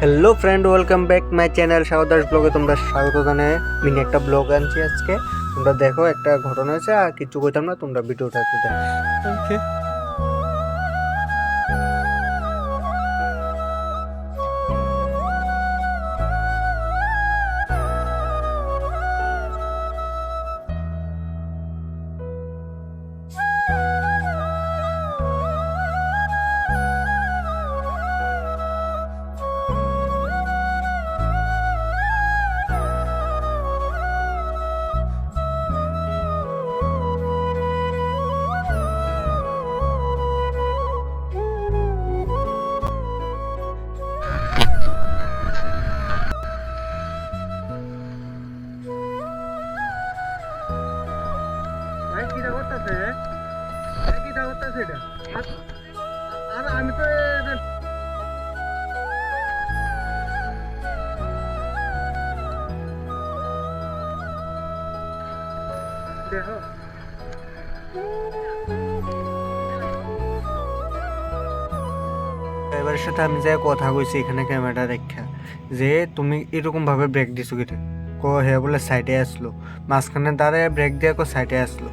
Hello friend, welcome back my channel Sagardas ব্লগে তোমরা স্বাগত জানাই। মিনি একটা ব্লগ আনছি আজকে। তোমরা দেখো, একটা ঘটনা হয়েছে, আর কিছু কইতাম না, তোমরা ভিডিওটা দেখো। ওকে, কিটা করতেছে, কিটা করতেছে এটা? আর আমি তো দেখো ড্রাইভারের সাথে আমি যে কথা কইছি এখানে ক্যামেরা দেখা, যে তুমি এরকম ভাবে ব্রেক দিছো কিটা? ক হে বলে সাইডে আসলো, মাঝখানে দাঁড়ায় ব্রেক দিয়ে সাইডে আসলো।